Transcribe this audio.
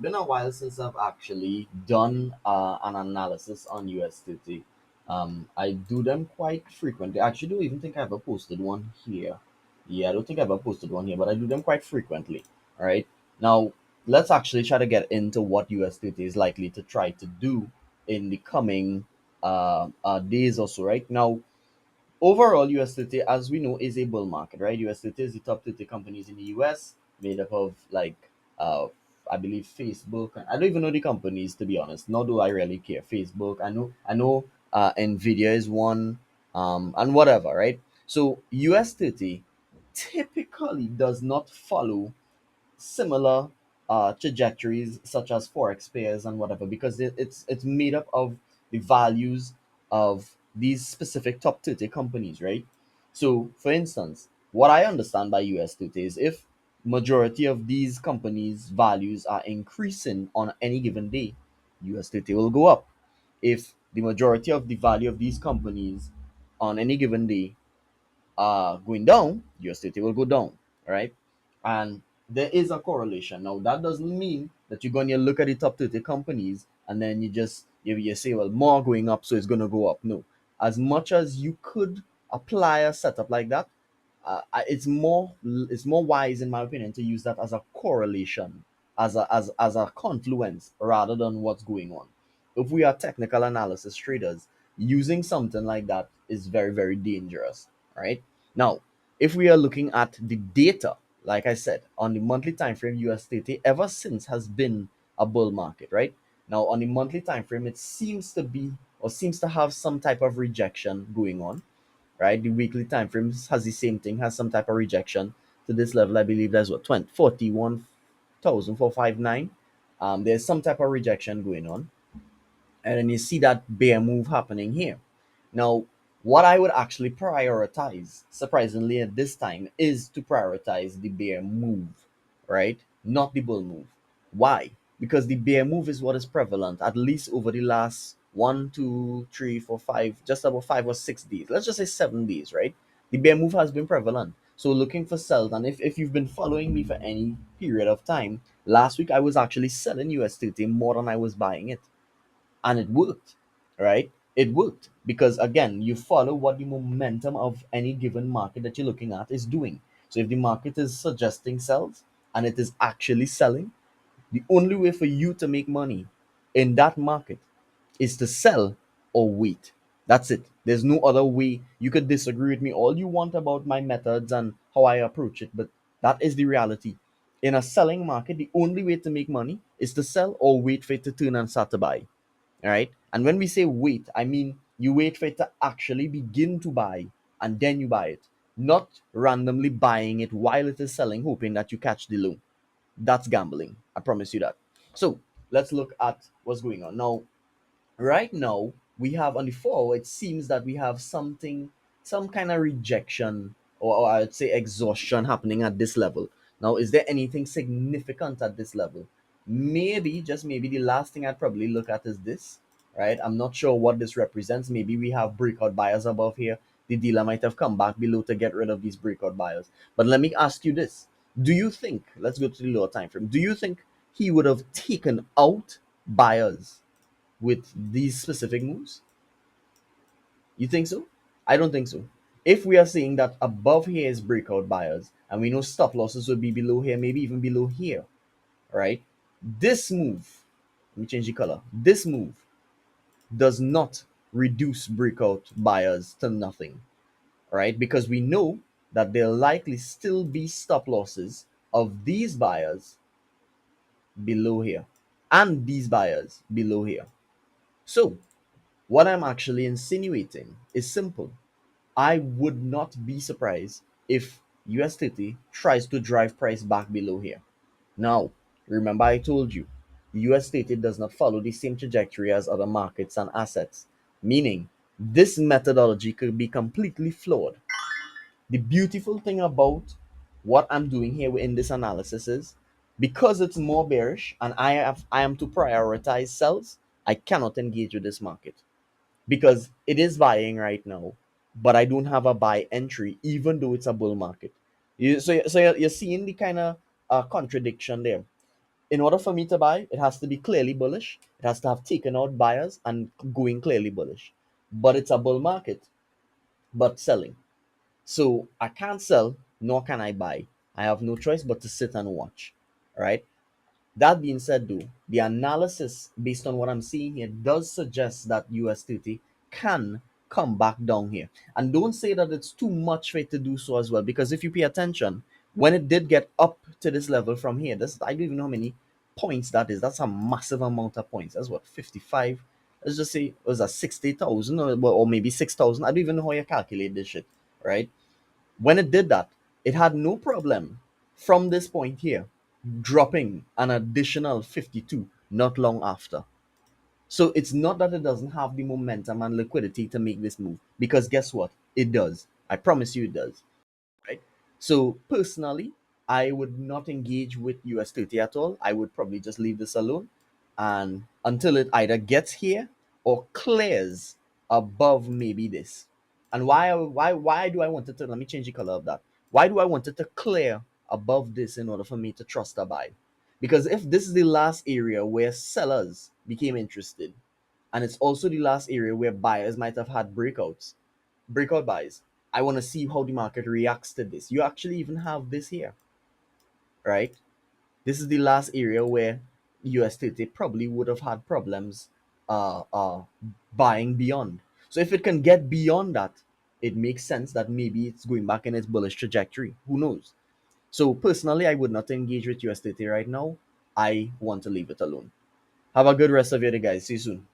Been a while since I've actually done an analysis on US30. I do them quite frequently. I actually don't even think I ever posted one here. Yeah, I don't think I ever posted one here, but I do them quite frequently. All right. Now, let's actually try to get into what US30 is likely to try to do in the coming days or so. Right now, overall, US30, as we know, is a bull market, right? US30 is the top 30 companies in the US, made up of uh, I believe Facebook. I don't even know the companies to be honest. Nor do I really care. Facebook. I know. Nvidia is one, and whatever, right? So US30 typically does not follow similar trajectories such as forex pairs and whatever because it's made up of the values of these specific top 30 companies, right? So for instance, what I understand by US30 is if majority of these companies values are increasing on any given day, US30 will go up. If the majority of the value of these companies on any given day going down, your city will go down, right? And there is a correlation. Now, that doesn't mean that you're going to look at the top 30 companies and then you say, well, more going up, so it's going to go up. No. As much as you could apply a setup like that, it's more wise, in my opinion, to use that as a correlation, as a confluence rather than what's going on. If we are technical analysis traders, using something like that is very, very dangerous, right? Now, if we are looking at the data, like I said, on the monthly time frame, US30 ever since has been a bull market, right? Now, on the monthly time frame, it seems to be or seems to have some type of rejection going on, right? The weekly time frame has the same thing, has some type of rejection to this level. I believe that's what 20, 41,459. There's some type of rejection going on, and then you see that bear move happening here. Now, what I would actually prioritize, surprisingly at this time, is to prioritize the bear move, right? Not the bull move. Why? Because the bear move is what is prevalent, at least over the last 1, 2, 3, 4, 5, just about 5 or 6 days. Let's just say 7 days, right? The bear move has been prevalent. So looking for sells, and if you've been following me for any period of time, last week I was actually selling US30 more than I was buying it, and it worked, right? It worked because again, you follow what the momentum of any given market that you're looking at is doing. So if the market is suggesting sells and it is actually selling, the only way for you to make money in that market is to sell or wait. That's it. There's no other way. You could disagree with me all you want about my methods and how I approach it, but that is the reality. In a selling market, the only way to make money is to sell or wait for it to turn and start to buy. All right. And when we say wait, I mean you wait for it to actually begin to buy and then you buy it, not randomly buying it while it is selling, hoping that you catch the low. That's gambling. I promise you that. So let's look at what's going on. Now, right now we have on the fall, it seems that we have something, some kind of rejection, or I'd say exhaustion happening at this level. Now, is there anything significant at this level? Maybe, just maybe, the last thing I'd probably look at is this, right? I'm not sure what this represents. Maybe we have breakout buyers above here. The dealer might have come back below to get rid of these breakout buyers. But let me ask you this. Do you think, let's go to the lower time frame, do you think he would have taken out buyers with these specific moves? You think so? I don't think so. If we are seeing that above here is breakout buyers, and we know stop losses will be below here, maybe even below here, right? This move, let me change the color. This move does not reduce breakout buyers to nothing, right? Because we know that there'll likely still be stop losses of these buyers below here and these buyers below here. So, what I'm actually insinuating is simple. I would not be surprised if USDT tries to drive price back below here. Now, remember I told you, USDT does not follow the same trajectory as other markets and assets, meaning this methodology could be completely flawed. The beautiful thing about what I'm doing here in this analysis is because it's more bearish and I am to prioritize sells, I cannot engage with this market because it is buying right now, but I don't have a buy entry, even though it's a bull market. So you're seeing the kind of contradiction there. In order for me to buy, it has to be clearly bullish. It has to have taken out buyers and going clearly bullish. But it's a bull market, but selling. So I can't sell, nor can I buy. I have no choice but to sit and watch. All right. That being said, though, the analysis based on what I'm seeing here does suggest that US30 can come back down here. And don't say that it's too much for it to do so as well, because if you pay attention, when it did get up to this level from here, this I don't even know how many points that is. That's a massive amount of points. That's what 55. Let's just say it was a 60,000 or maybe 6,000. I don't even know how you calculate this shit, right? When it did that, it had no problem from this point here dropping an additional 52 not long after. So it's not that it doesn't have the momentum and liquidity to make this move, because guess what? It does. I promise you it does. Right? So personally, I would not engage with US30 at all. I would probably just leave this alone and until it either gets here or clears above maybe this. And why do I want it to, let me change the color of that. Why do I want it to clear above this in order for me to trust a buy? Because if this is the last area where sellers became interested, and it's also the last area where buyers might have had breakout buys. I want to see how the market reacts to this. You actually even have this here, right? This is the last area where US30 probably would have had problems uh, uh, buying beyond. So if it can get beyond that, it makes sense that maybe it's going back in its bullish trajectory. Who knows? So personally, I would not engage with US30 right now. I want to leave it alone. Have a good rest of your day, guys. See you soon.